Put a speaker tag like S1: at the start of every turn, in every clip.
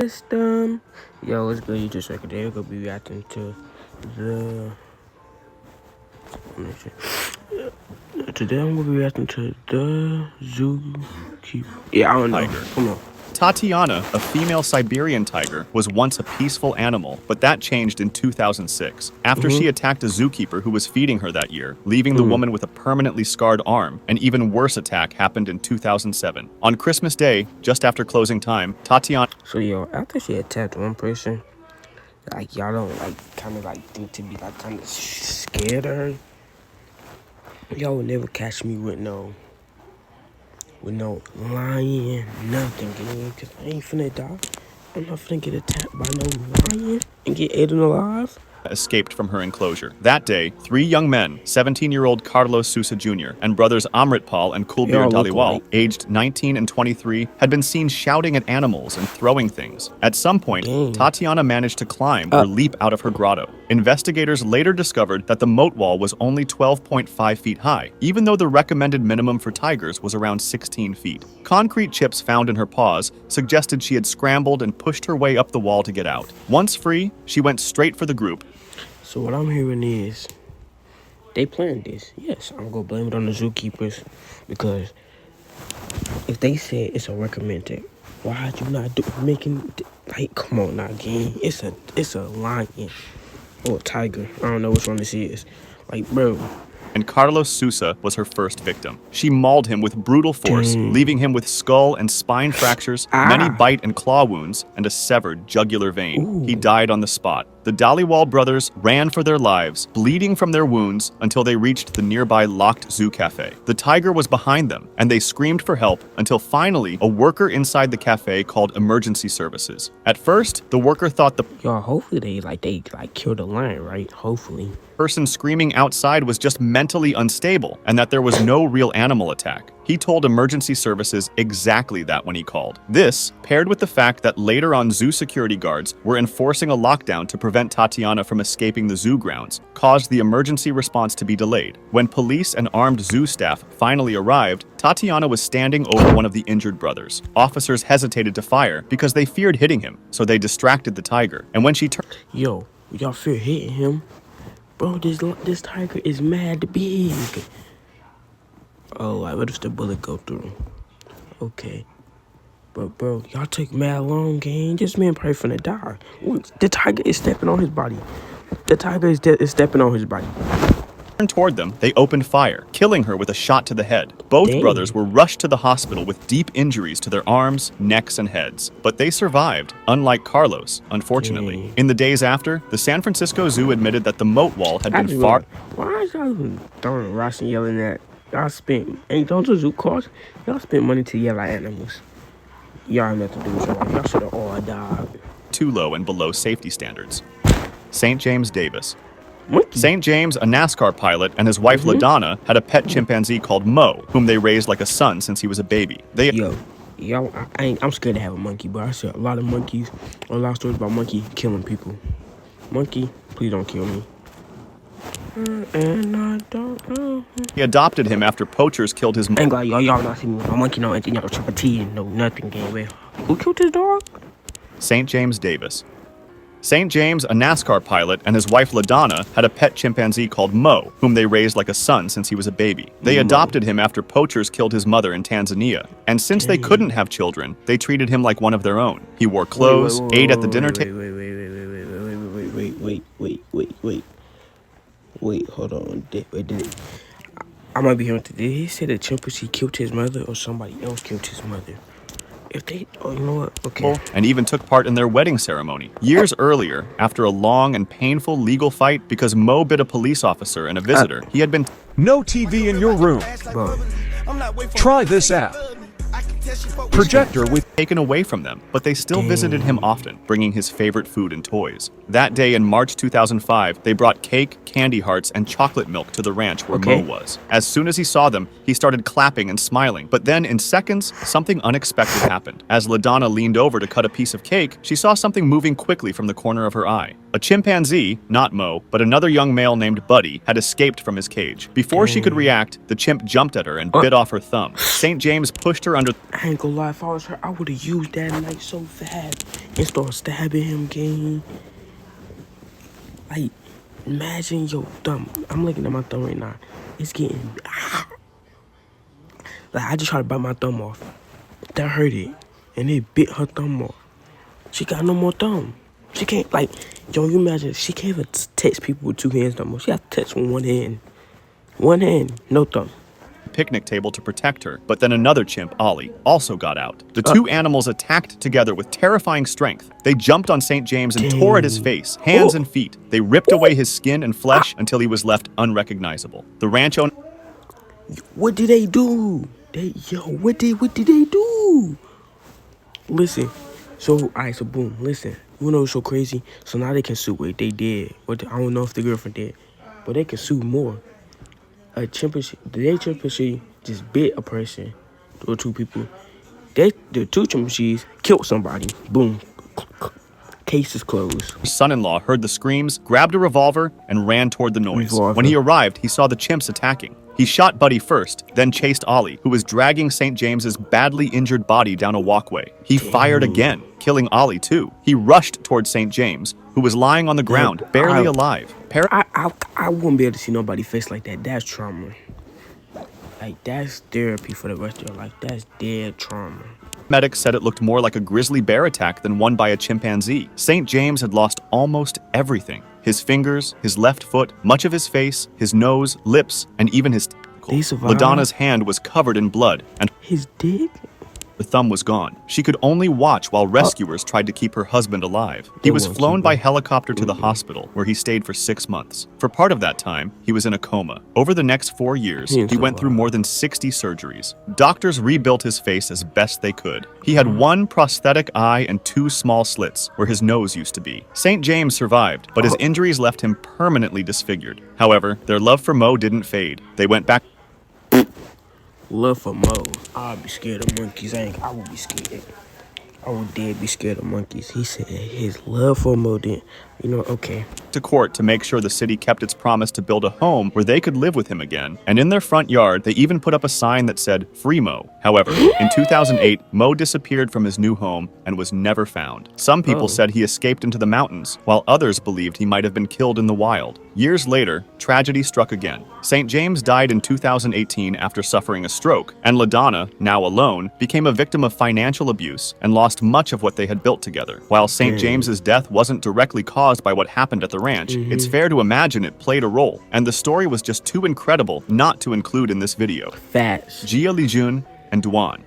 S1: System. Yo, what's good? You just like today we're gonna be reacting to the. Let me see. Today I'm gonna be reacting to the Zookeeper. Yeah, I don't know.
S2: Tiger.
S1: Come on.
S2: Tatiana, a female Siberian tiger, was once a peaceful animal, but that changed in 2006 after she attacked a zookeeper who was feeding her that year, leaving the woman with a permanently scarred arm. An even worse attack happened in 2007. On Christmas Day, just after closing time, Tatiana...
S1: So yo, after she attacked one person, like y'all don't like kind of like think to be like kind of scared of her. Y'all would never catch me with no lion, nothing, gang, cause I ain't finna die. I'm not finna get attacked by no lion and get eaten alive.
S2: escaped from her enclosure. That day, 3 young men, 17-year-old Carlos Sousa Jr. and brothers Amritpal and Kulbir Dhaliwal, aged 19 and 23, had been seen shouting at animals and throwing things. At some point, Tatiana managed to climb or leap out of her grotto. Investigators later discovered that the moat wall was only 12.5 feet high, even though the recommended minimum for tigers was around 16 feet. Concrete chips found in her paws suggested she had scrambled and pushed her way up the wall to get out. Once free, she went straight for the group.
S1: So what I'm hearing is they planned this. Yes, I'm gonna blame it on the zookeepers, because if they said it's a recommended, why'd you not do making like, come on now, gang? It's a lion or a tiger. I don't know which one this is. Like, bro.
S2: And Carlos Sousa was her first victim. She mauled him with brutal force, leaving him with skull and spine fractures, many bite and claw wounds, and a severed jugular vein. He died on the spot. The Dhaliwal brothers ran for their lives, bleeding from their wounds until they reached the nearby locked zoo cafe. The tiger was behind them, and they screamed for help until finally a worker inside the cafe called emergency services. At first, the worker thought the
S1: hopefully they killed the lion, right? Hopefully.
S2: Person screaming outside was just mentally unstable and that there was no real animal attack. He told emergency services exactly that when he called. This, paired with the fact that later on zoo security guards were enforcing a lockdown to prevent Tatiana from escaping the zoo grounds, caused the emergency response to be delayed. When police and armed zoo staff finally arrived, Tatiana was standing over one of the injured brothers. Officers hesitated to fire because they feared hitting him, so they distracted the tiger. And when she turned...
S1: Yo, y'all fear hitting him? Bro, this tiger is mad big. Oh, what if the bullet go through? Okay. But bro, y'all take mad long, gang. This man probably finna die. The tiger is stepping on his body. The tiger is stepping on his body.
S2: Toward them, they opened fire, killing her with a shot to the head. Both brothers were rushed to the hospital with deep injuries to their arms, necks, and heads. But they survived, unlike Carlos, unfortunately. In the days after, the San Francisco Zoo admitted that the moat wall had been far...
S1: Why is y'all throwing rocks and yelling at? Y'all spent, ain't don't the zoo cost? Y'all spent money to yell at animals. Y'all have nothing to do with your life. Y'all should have all died.
S2: Too low and below safety standards. St. James Davis. St. James, a NASCAR pilot, and his wife LaDonna had a pet chimpanzee called Mo, whom they raised like a son since he was a baby. I'm scared to have a monkey, but I said a lot of monkeys, a lot of stories about monkey killing people. Monkey, please don't kill me. And I don't know. He adopted him after poachers killed his...
S1: Ain't glad y'all not see me with my monkey, no anything, y'all chop a tea, no nothing, game. Who killed his dog?
S2: St. James Davis. St. James, a NASCAR pilot, and his wife LaDonna had a pet chimpanzee called Mo, whom they raised like a son since he was a baby. They adopted him after poachers killed his mother in Tanzania. And since they couldn't have children, they treated him like one of their own. He wore clothes, ate at the dinner table...
S1: Wait, hold on. I might be hearing. Did he say the chimpanzee killed his mother or somebody else killed his mother? If they, oh, you know what? Okay.
S2: And even took part in their wedding ceremony. Years earlier, after a long and painful legal fight because Mo bit a police officer and a visitor, he had been...
S3: No TV in your room.
S1: Bro.
S3: Try this app. Projector with
S2: taken away from them, but they still visited him often, bringing his favorite food and toys. That day in March 2005, they brought cake, candy hearts, and chocolate milk to the ranch where Mo was. As soon as he saw them, he started clapping and smiling, but then in seconds, something unexpected happened. As LaDonna leaned over to cut a piece of cake, she saw something moving quickly from the corner of her eye. A chimpanzee, not Mo, but another young male named Buddy, had escaped from his cage. Before she could react, the chimp jumped at her and bit off her thumb. St. James pushed her under.
S1: I ain't gonna lie, if I was her, I would have used that knife so fast and started stabbing him, gang. Like, imagine your thumb. I'm looking at my thumb right now. It's getting. Like, I just tried to bite my thumb off. That hurt it. And it bit her thumb off. She got no more thumb. She can't, like, yo, you imagine, she can't even touch people with 2 hands no more. She has to touch with 1 hand. 1 hand, no thumb.
S2: Picnic table to protect her, but then another chimp, Ollie, also got out. The 2 animals attacked together with terrifying strength. They jumped on St. James and tore at his face, hands and feet. They ripped away his skin and flesh until he was left unrecognizable. The ranch owner.
S1: What did they do? What did they do? Listen, so, alright, so boom, listen. You know what's so crazy? So now they can sue what they did. I don't know if the girlfriend did, but they can sue more. A chimpanzee just bit a person or 2 people. The 2 chimpanzees killed somebody. Boom. Case is closed.
S2: His son-in-law heard the screams, grabbed a revolver, and ran toward the noise. When he arrived, he saw the chimps attacking. He shot Buddy first, then chased Ollie, who was dragging St. James's badly injured body down a walkway. He fired again, killing Ollie too. He rushed toward St. James, who was lying on the ground, barely alive.
S1: I wouldn't be able to see nobody face like that. That's trauma. Like, that's therapy for the rest of your life. That's dead trauma.
S2: Medics said it looked more like a grizzly bear attack than one by a chimpanzee. St. James had lost almost everything. His fingers, his left foot, much of his face, his nose, lips, and even his testicles. LaDonna's hand was covered in blood, and
S1: his dick?
S2: The thumb was gone. She could only watch while rescuers tried to keep her husband alive. He was flown by helicopter to the hospital, where he stayed for 6 months. For part of that time, he was in a coma. Over the next 4 years, he went through more than 60 surgeries. Doctors rebuilt his face as best they could. He had 1 prosthetic eye and 2 small slits, where his nose used to be. St. James survived, but his injuries left him permanently disfigured. However, their love for Mo didn't fade. They went back.
S1: Love for Mo. I'd be scared of monkeys. I would be scared. I would dead be scared of monkeys. He said his love for Mo didn't. Okay.
S2: To court to make sure the city kept its promise to build a home where they could live with him again. And in their front yard, they even put up a sign that said, "Free Mo." However, in 2008, Mo disappeared from his new home and was never found. Some people said he escaped into the mountains, while others believed he might have been killed in the wild. Years later, tragedy struck again. St. James died in 2018 after suffering a stroke, and LaDonna, now alone, became a victim of financial abuse and lost much of what they had built together. While St. James's death wasn't directly caused by what happened at the ranch, it's fair to imagine it played a role, and the story was just too incredible not to include in this video.
S1: Facts.
S2: Jia Lijun and Duan.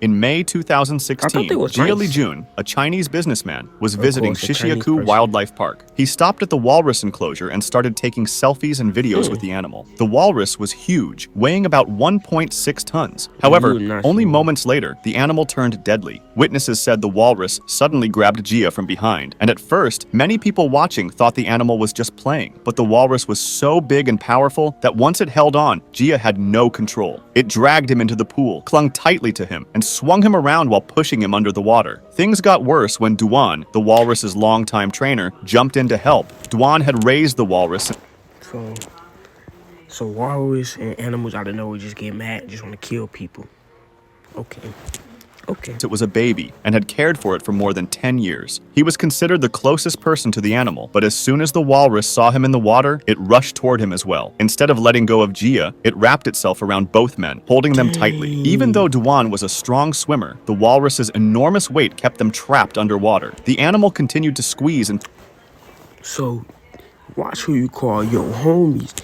S2: In May 2016, Jia Lijun, a Chinese businessman, was visiting Shishiaku Wildlife Park. He stopped at the walrus enclosure and started taking selfies and videos with the animal. The walrus was huge, weighing about 1.6 tons. However, only moments later, the animal turned deadly. Witnesses said the walrus suddenly grabbed Jia from behind, and at first, many people watching thought the animal was just playing. But the walrus was so big and powerful that once it held on, Jia had no control. It dragged him into the pool, clung tightly to him, and swung him around while pushing him under the water. Things got worse when Duan, the walrus's longtime trainer, jumped in to help. Duan had raised the walrus.
S1: So walrus and animals out of nowhere just get mad, just want to kill people. Okay.
S2: It was a baby and had cared for it for more than 10 years. He was considered the closest person to the animal, but as soon as the walrus saw him in the water, it rushed toward him as well. Instead of letting go of Jia, it wrapped itself around both men, holding them tightly. Even though Duan was a strong swimmer, the walrus's enormous weight kept them trapped underwater. The animal continued to squeeze and...
S1: So, watch who you call your homies.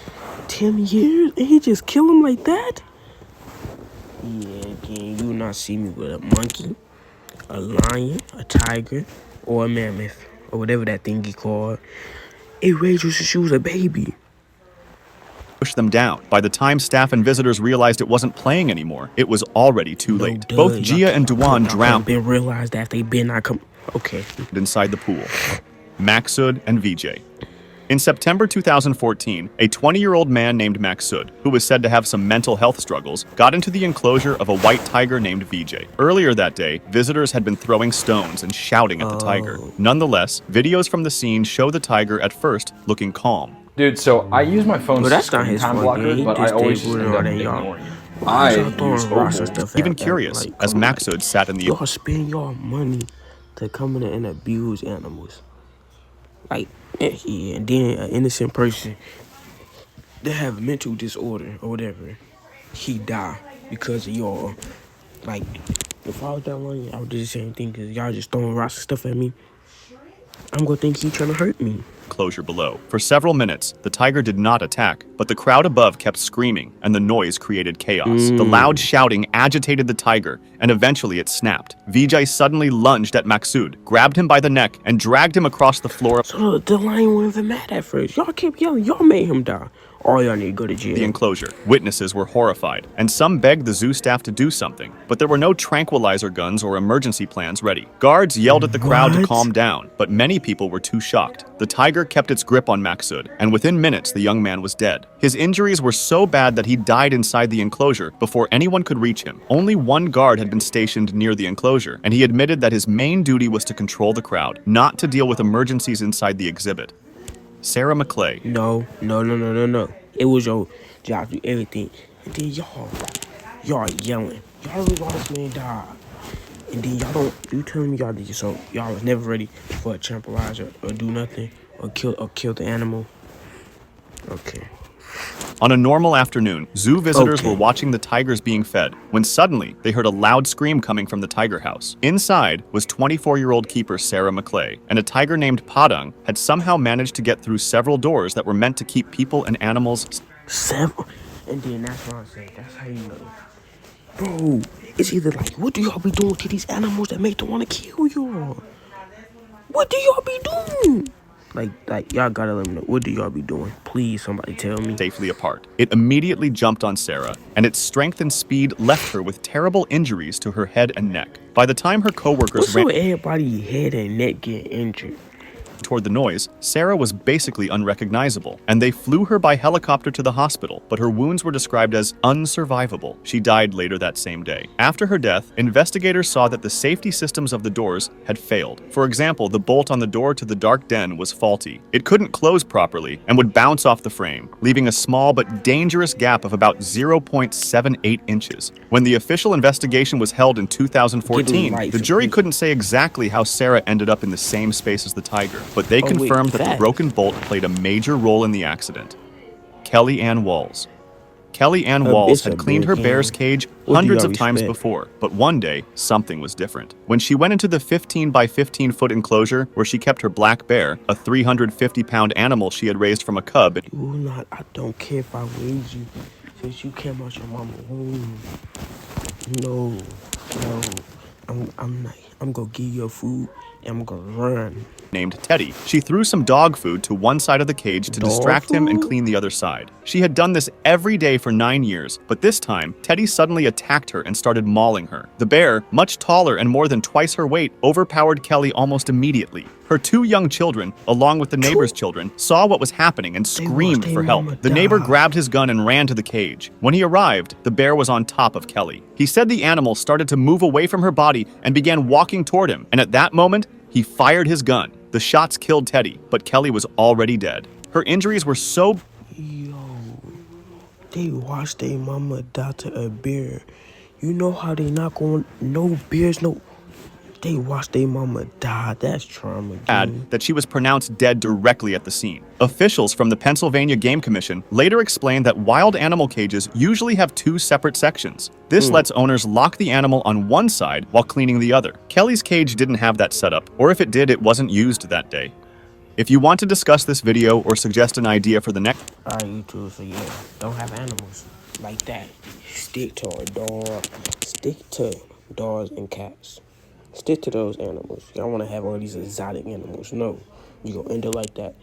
S1: 10 years and he just kill him like that? Yeah, again, you will not see me with a monkey, a lion, a tiger, or a mammoth, or whatever that thing you called. It raised you since she was a baby.
S2: Pushed them down. By the time staff and visitors realized it wasn't playing anymore, it was already too late. Both Jia and Duan drowned.
S1: Been realized that they been not come. Okay.
S2: Inside the pool. Maksud and Vijay. In September 2014, a 20-year-old man named Maksud, who was said to have some mental health struggles, got into the enclosure of a white tiger named Vijay. Earlier that day, visitors had been throwing stones and shouting at the tiger. Nonetheless, videos from the scene show the tiger at first looking calm.
S4: Dude, so I use my phone's
S1: that's not
S4: screen
S1: his
S4: time
S1: fault,
S4: blocker,
S1: yeah.
S4: but I
S1: He
S4: always
S1: just
S4: just
S1: stayed
S4: end
S1: with
S4: up
S1: it, y'all.
S4: ignoring it.
S1: Why
S4: I
S1: y'all throwing
S4: use
S1: rocks and
S4: Opal.
S1: stuff
S2: Even
S1: at-
S2: curious,
S1: like,
S2: as
S1: come on.
S2: Maksud sat in the
S1: Y'all spend your money to come in and abuse animals. Like, yeah, and then an innocent person that have mental disorder or whatever, he die because of y'all. Like, if I was that one, I would do the same thing because y'all just throwing rocks and stuff at me. I'm gonna think he trying to hurt me.
S2: enclosure below. For several minutes, the tiger did not attack, but the crowd above kept screaming, and the noise created chaos. The loud shouting agitated the tiger, and eventually it snapped. Vijay suddenly lunged at Maksud, grabbed him by the neck, and dragged him across the floor.
S1: So the lion wasn't even mad at first. Y'all kept yelling. Y'all made him die. All y'all need to go to jail.
S2: The enclosure. Witnesses were horrified, and some begged the zoo staff to do something, but there were no tranquilizer guns or emergency plans ready. Guards yelled at the crowd to
S1: What?
S2: calm down, but many people were too shocked. The tiger kept its grip on Maksud, and within minutes the young man was dead. His injuries were so bad that he died inside the enclosure before anyone could reach him. Only one guard had been stationed near the enclosure, and he admitted that his main duty was to control the crowd, not to deal with emergencies inside the exhibit. Sarah McClay.
S1: No. It was your job to do everything. And then y'all yelling. Y'all know why this man died. And then you telling me y'all did so y'all was never ready for a tranquilizer or do nothing or kill the animal. Okay.
S2: On a normal afternoon, zoo visitors
S1: Okay.
S2: were watching the tigers being fed when suddenly they heard a loud scream coming from the tiger house. Inside was 24-year-old keeper Sarah McClay, and a tiger named Padang had somehow managed to get through several doors that were meant to keep people and animals.
S1: Seven. And then that's what I'm saying. That's how you know. Bro, it's either like, what do y'all be doing to these animals that make them want to kill y'all? What do y'all be doing? Like y'all gotta let me know. What do y'all be doing? Please, somebody tell me.
S2: Safely apart. It immediately jumped on Sarah, and its strength and speed left her with terrible injuries to her head and neck. By the time her coworkers
S1: What's
S2: ran
S1: so everybody head and neck get injured?
S2: toward the noise, Sarah was basically unrecognizable, and they flew her by helicopter to the hospital, but her wounds were described as unsurvivable. She died later that same day. After her death, investigators saw that the safety systems of the doors had failed. For example, the bolt on the door to the dark den was faulty. It couldn't close properly and would bounce off the frame, leaving a small but dangerous gap of about 0.78 inches. When the official investigation was held in 2014, the jury couldn't say exactly how Sarah ended up in the same space as the tiger, but they confirmed that the broken bolt played a major role in the accident. Kelly Ann Walls. Kelly Ann Walls had cleaned her bear's cage hundreds of times before, but one day, something was different. When she went into the 15 by 15 foot enclosure where she kept her black bear, a 350-pound animal she had raised from a cub.
S1: I don't care if I raised you since you came out your mama's womb. No. I'm gonna give you food and I'm gonna run.
S2: Named Teddy. She threw some dog food to one side of the cage to distract him and clean the other side. She had done this every day for 9 years, but this time, Teddy suddenly attacked her and started mauling her. The bear, much taller and more than twice her weight, overpowered Kelly almost immediately. Her 2 young children, along with the neighbor's children, saw what was happening and screamed for help. The neighbor grabbed his gun and ran to the cage. When he arrived, the bear was on top of Kelly. He said the animal started to move away from her body and began walking toward him, and at that moment, he fired his gun. The shots killed Teddy, but Kelly was already dead. Her injuries were so...
S1: Yo, they watched their mama die to a bear. You know how they not going... No bears, no... They watched their mama die. That's trauma.
S2: bad that she was pronounced dead directly at the scene. Officials from the Pennsylvania Game Commission later explained that wild animal cages usually have 2 separate sections. This lets owners lock the animal on one side while cleaning the other. Kelly's cage didn't have that setup, or if it did, it wasn't used that day. If you want to discuss this video or suggest an idea for the next...
S1: Alright, YouTube, so yeah, don't have animals like that. Stick to a dog. Stick to dogs and cats. Stick to those animals. Y'all want to have all these exotic animals. No, you gonna end it like that.